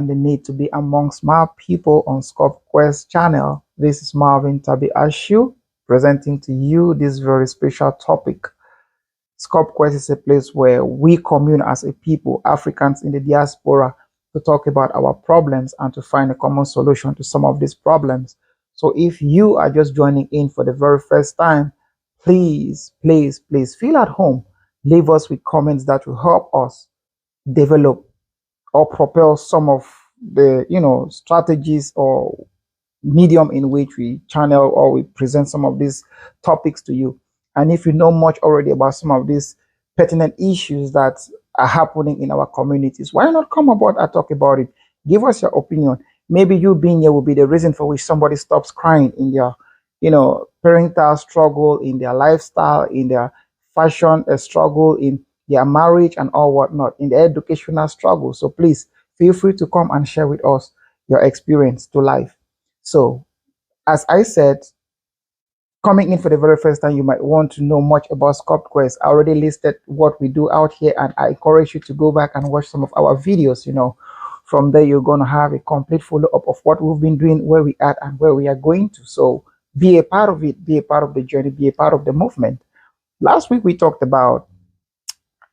the need to be among smart people on Sculpt Quest channel. This is Marvin Tabi Ashu presenting to you this very special topic. Sculpt Quest is a place where we commune as a people, Africans in the diaspora, to talk about our problems and to find a common solution to some of these problems. So if you are just joining in for the very first time, please feel at home. Leave us with comments that will help us develop or propel some of the strategies or medium in which we channel or we present some of these topics to you. And if you know much already about some of these pertinent issues that are happening in our communities, why not come aboard and talk about it? Give us your opinion. Maybe you being here will be the reason for which somebody stops crying in their parental struggle, in their lifestyle, in their fashion struggle, in their marriage and all whatnot, in the educational struggle. So please feel free to come and share with us your experience to life. So, as I said, coming in for the very first time, you might want to know much about Sculpt Quest. I already listed what we do out here, and I encourage you to go back and watch some of our videos. From there, you're going to have a complete follow up of what we've been doing, where we at, and where we are going to. So, be a part of it, be a part of the journey, be a part of the movement. Last week, we talked about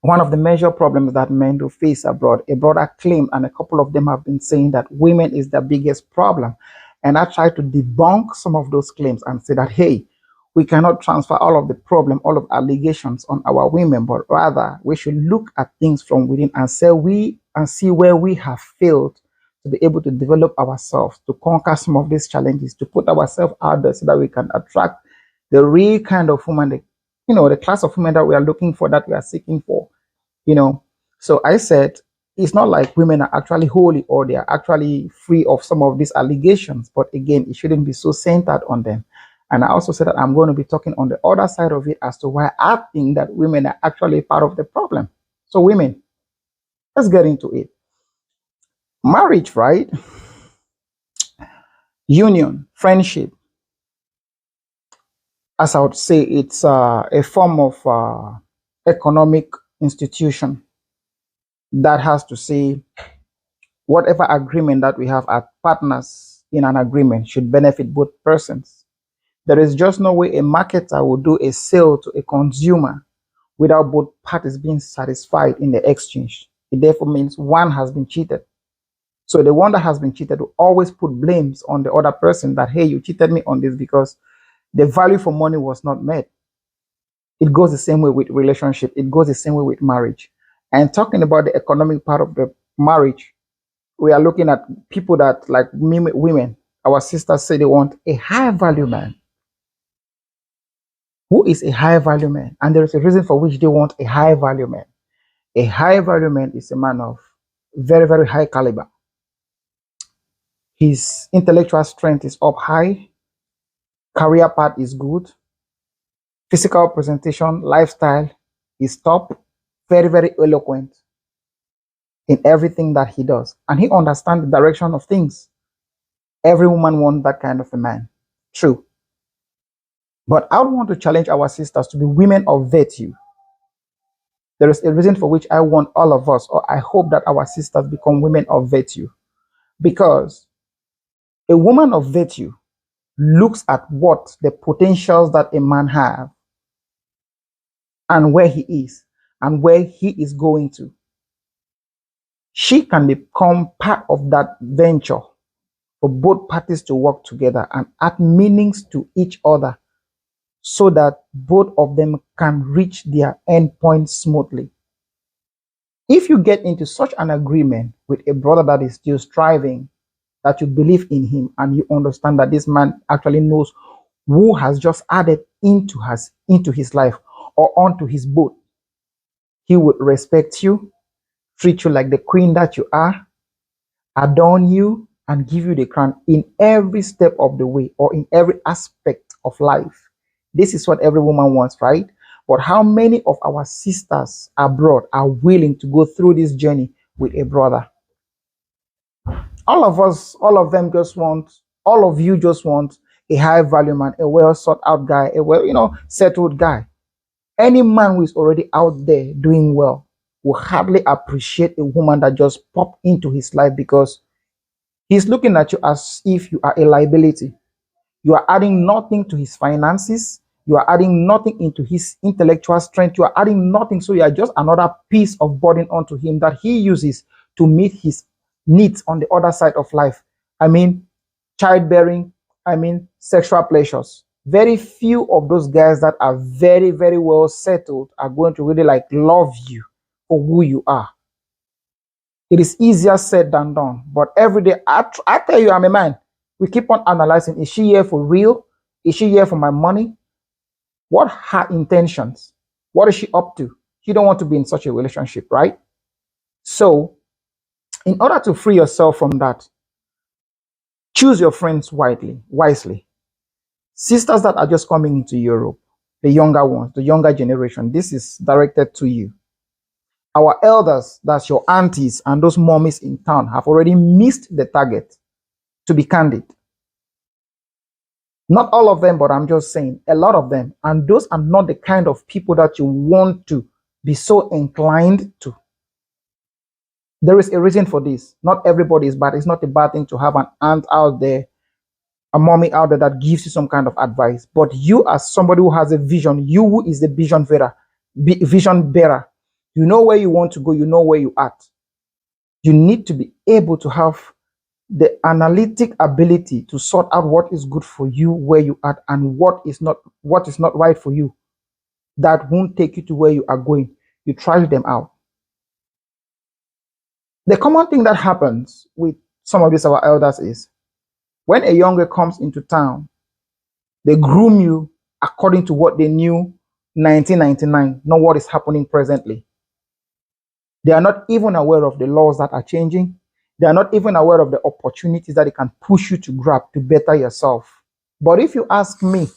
one of the major problems that men do face abroad. A broader claim, and a couple of them have been saying that women is the biggest problem. And I try to debunk some of those claims and say that, hey, we cannot transfer all of the problem, all of allegations on our women, but rather we should look at things from within and see where we have failed to be able to develop ourselves, to conquer some of these challenges, to put ourselves out there so that we can attract the real kind of woman, the class of women that we are looking for, that we are seeking for. So I said it's not like women are actually holy or they are actually free of some of these allegations, but again, it shouldn't be so centered on them. And I also said that I'm going to be talking on the other side of it as to why I think that women are actually part of the problem. So women, let's get into it. Marriage, right? Union, friendship, as I would say, it's a form of economic institution that has to say whatever agreement that we have as partners in an agreement should benefit both persons. There is just no way a marketer will do a sale to a consumer without both parties being satisfied in the exchange. It therefore means one has been cheated. So the one that has been cheated will always put blames on the other person that, hey, you cheated me on this because the value for money was not met. It goes the same way with relationship. It goes the same way with marriage. And talking about the economic part of the marriage, we are looking at people that, like women, our sisters say they want a high value man. Who is a high value man? And there is a reason for which they want a high value man. A high value man is a man of very, very high caliber. His intellectual strength is up high, career path is good, physical presentation, lifestyle is top, very, very eloquent in everything that he does. And he understands the direction of things. Every woman wants that kind of a man. True. But I would want to challenge our sisters to be women of virtue. There is a reason for which I want all of us, or I hope that our sisters become women of virtue. Because a woman of virtue looks at what the potentials that a man has and where he is and where he is going to. She can become part of that venture for both parties to work together and add meanings to each other so that both of them can reach their endpoint smoothly. If you get into such an agreement with a brother that is still striving, that you believe in him and you understand that this man actually knows who has just added into his life or onto his boat, he would respect you, treat you like the queen that you are, adorn you, and give you the crown in every step of the way or in every aspect of life. This is what every woman wants, right? But how many of our sisters abroad are willing to go through this journey with a brother? All of us, all of them just want, all of you just want a high value man, a well sought out guy, a well, settled guy. Any man who is already out there doing well will hardly appreciate a woman that just popped into his life because He's looking at you as if you are a liability. You are adding nothing to his finances. You are adding nothing into his intellectual strength. You are adding nothing. So you are just another piece of burden onto him that he uses to meet his needs on the other side of life. I mean, childbearing, I mean, sexual pleasures. Very few of those guys that are very, very well settled are going to really like love you for who you are. It is easier said than done. But every day, I tell you, I'm a man. We keep on analyzing. Is she here for real? Is she here for my money? What her intentions? What is she up to? You don't want to be in such a relationship, right? So, in order to free yourself from that, choose your friends wisely. Sisters that are just coming into Europe, the younger ones, the younger generation, this is directed to you. Our elders, that's your aunties and those mommies in town, have already missed the target, to be candid. Not all of them, but I'm just saying a lot of them. And those are not the kind of people that you want to be so inclined to. There is a reason for this. Not everybody is bad. It's not a bad thing to have an aunt out there, a mommy out there that gives you some kind of advice. But you, as somebody who has a vision, you who is the vision bearer, you know where you want to go, you know where you are at. You need to be able to have the analytic ability to sort out what is good for you where you are and what is not right for you, that won't take you to where you are going. You try them out. The common thing that happens with some of these our elders is when a young girl comes into town, they groom you according to what they knew 1999, not what is happening presently. They are not even aware of the laws that are changing. They are not even aware of the opportunities that it can push you to grab to better yourself. But if you ask me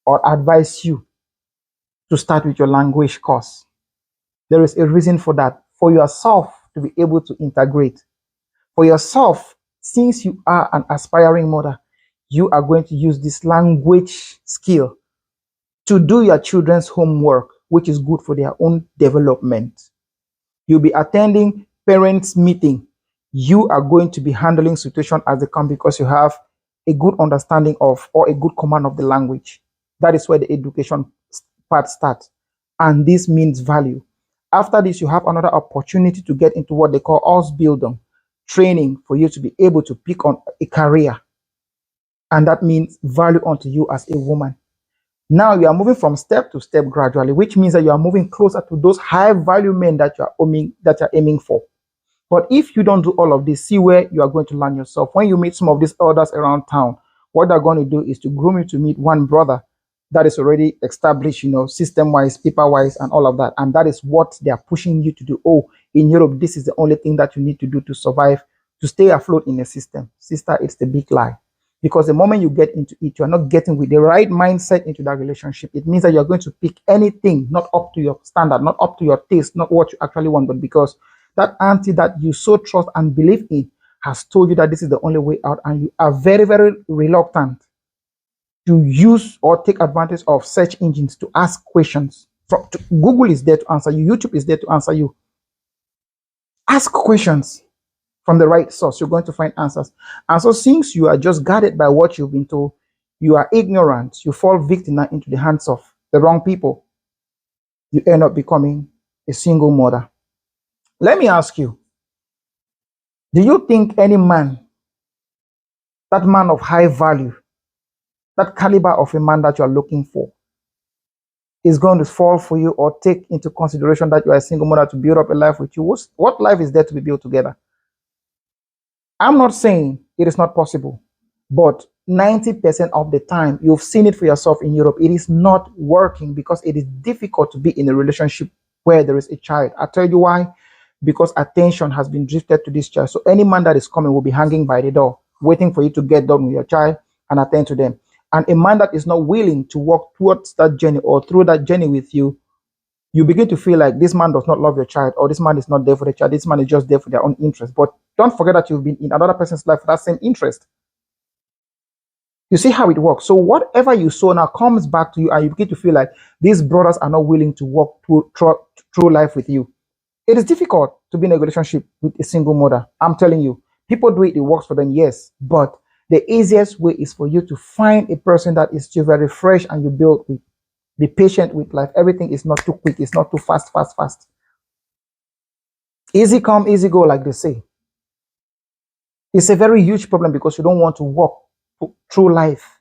or advise you to start with your language course, there is a reason for that. For yourself to be able to integrate. For yourself, since you are an aspiring mother, you are going to use this language skill to do your children's homework, which is good for their own development. You'll be attending parents' meeting. You are going to be handling situation as they come because you have a good understanding of or a good command of the language. That is where the education part starts. And this means value. After this, you have another opportunity to get into what they call Ausbildung, training for you to be able to pick on a career. And that means value unto you as a woman. Now you are moving from step to step gradually, which means that you are moving closer to those high value men that you are aiming for. But if you don't do all of this, see where you are going to land yourself. When you meet some of these elders around town, what they're going to do is to groom you to meet one brother that is already established, system-wise, paper-wise, and all of that. And that is what they are pushing you to do. Oh, in Europe, this is the only thing that you need to do to survive, to stay afloat in the system. Sister, it's the big lie. Because the moment you get into it, you're not getting with the right mindset into that relationship. It means that you're going to pick anything not up to your standard, not up to your taste, not what you actually want, but because that auntie that you so trust and believe in has told you that this is the only way out, and you are very, very reluctant to use or take advantage of search engines to ask questions. Google is there to answer you. YouTube is there to answer you. Ask questions from the right source. You're going to find answers. And so since you are just guided by what you've been told, you are ignorant, you fall victim into the hands of the wrong people. You end up becoming a single mother. Let me ask you, do you think any man, that man of high value, that caliber of a man that you are looking for, is going to fall for you or take into consideration that you are a single mother to build up a life with you? What life is there to be built together? I'm not saying it is not possible, but 90% of the time, you've seen it for yourself in Europe, it is not working because it is difficult to be in a relationship where there is a child. I tell you why. Because attention has been drifted to this child. So any man that is coming will be hanging by the door, waiting for you to get done with your child and attend to them. And a man that is not willing to walk towards that journey or through that journey with you, you begin to feel like this man does not love your child, or this man is not there for the child, this man is just there for their own interest. But don't forget that you've been in another person's life for that same interest. You see how it works. So whatever you sow now comes back to you, and you begin to feel like these brothers are not willing to walk through life with you. It is difficult to be in a relationship with a single mother. I'm telling you, People do it, it works for them, yes. But the easiest way is for you to find a person that is still very fresh and you build with. Be patient with life. Everything is not too quick, it's not too fast, fast, fast. Easy come, easy go, like they say. It's a very huge problem because you don't want to walk through life.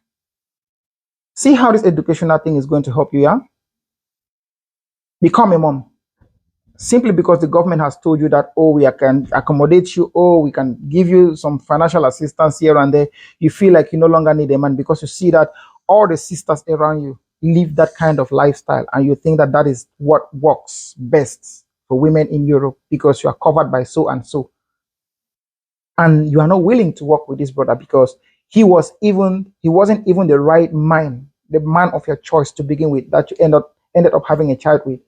See how this educational thing is going to help you, yeah? Become a mom. Simply because the government has told you that, oh, we can accommodate you, oh, we can give you some financial assistance here and there, you feel like you no longer need a man because you see that all the sisters around you live that kind of lifestyle and you think that that is what works best for women in Europe because you are covered by so and so. And you are not willing to work with this brother because he wasn't even the right man, the man of your choice to begin with, that you ended up having a child with.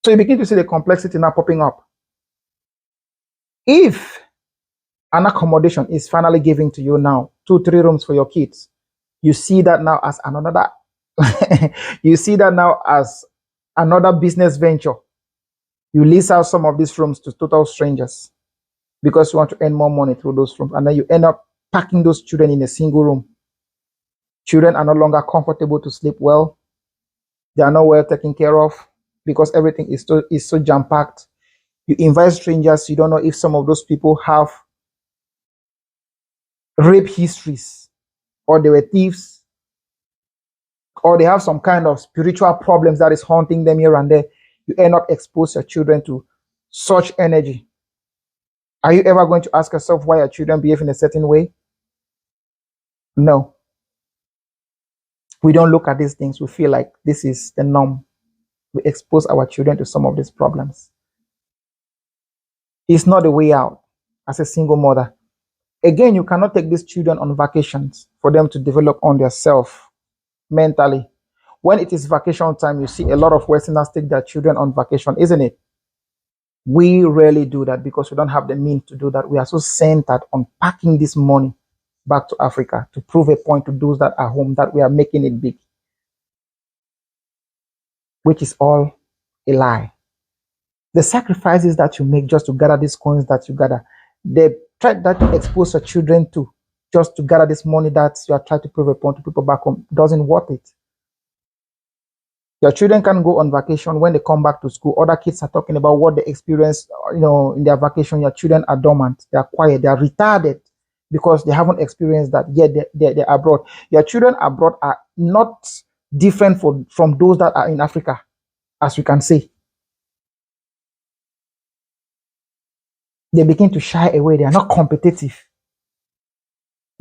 So you begin to see the complexity now popping up. If an accommodation is finally given to you now, 2, 3 rooms for your kids, you see that now as another you see that now as another business venture. You lease out some of these rooms to total strangers because you want to earn more money through those rooms, and then you end up packing those children in a single room. Children are no longer comfortable to sleep well. They are not well taken care of because everything is so jam-packed. You invite strangers, you don't know if some of those people have rape histories, or they were thieves, or they have some kind of spiritual problems that is haunting them here and there. You end up expose your children to such energy. Are you ever going to ask yourself why your children behave in a certain way? No. We don't look at these things. We feel like this is the norm. We expose our children to some of these problems. It's not the way out as a single mother. Again, you cannot take these children on vacations for them to develop on their self mentally. When it is vacation time, you see a lot of Westerners take their children on vacation, isn't it? We rarely do that because we don't have the means to do that. We are so centered on packing this money back to Africa to prove a point to those that are home that we are making it big, which is all a lie. The sacrifices that you make just to gather these coins that you gather, the threat that you expose your children to just to gather this money that you are trying to prove a point to people back home doesn't worth it. Your children can go on vacation. When they come back to school, other kids are talking about what they experienced, in their vacation. Your children are dormant, they are quiet, they are retarded because they haven't experienced that yet. They're abroad. Your children abroad are not different from those that are in Africa, as we can see. They begin to shy away. They are not competitive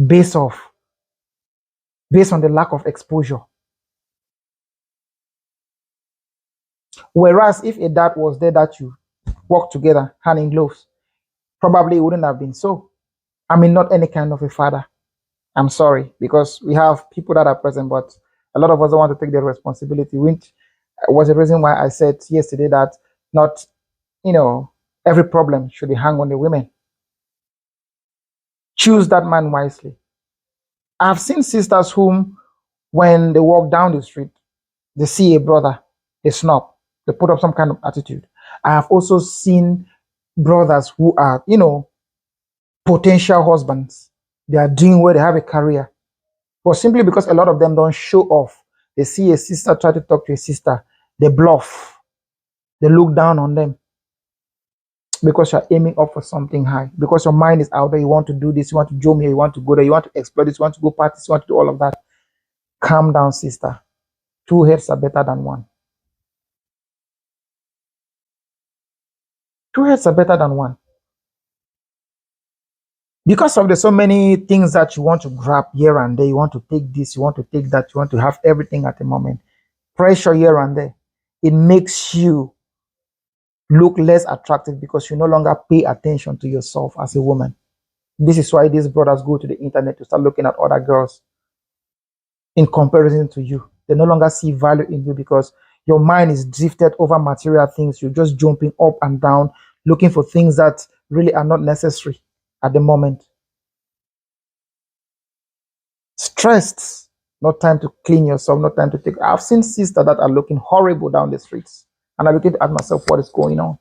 based on the lack of exposure. Whereas if a dad was there that you work together hand in gloves, probably it wouldn't have been so. I mean, not any kind of a father. I'm sorry, because we have people that are present, but a lot of us don't want to take the responsibility, which was the reason why I said yesterday that not, every problem should be hung on the women. Choose that man wisely. I've seen sisters whom, when they walk down the street, they see a brother, they snub, they put up some kind of attitude. I have also seen brothers who are, potential husbands. They are doing well, they have a career. But simply because a lot of them don't show off, they see a sister try to talk to a sister, they bluff, they look down on them because you're aiming up for something high, because your mind is out there, you want to do this, you want to join here, you want to go there, you want to explore this, you want to go parties, you want to do all of that. Calm down, sister. 2 heads are better than one. 2 heads are better than one. Because of the so many things that you want to grab here and there, you want to take this, you want to take that, you want to have everything at the moment. Pressure here and there. It makes you look less attractive because you no longer pay attention to yourself as a woman. This is why these brothers go to the internet to start looking at other girls in comparison to you. They no longer see value in you because your mind is drifted over material things. You're just jumping up and down, looking for things that really are not necessary at the moment. Stressed, not time to clean yourself, not time to take. I've seen sisters that are looking horrible down the streets, and I begin to ask myself, what is going on?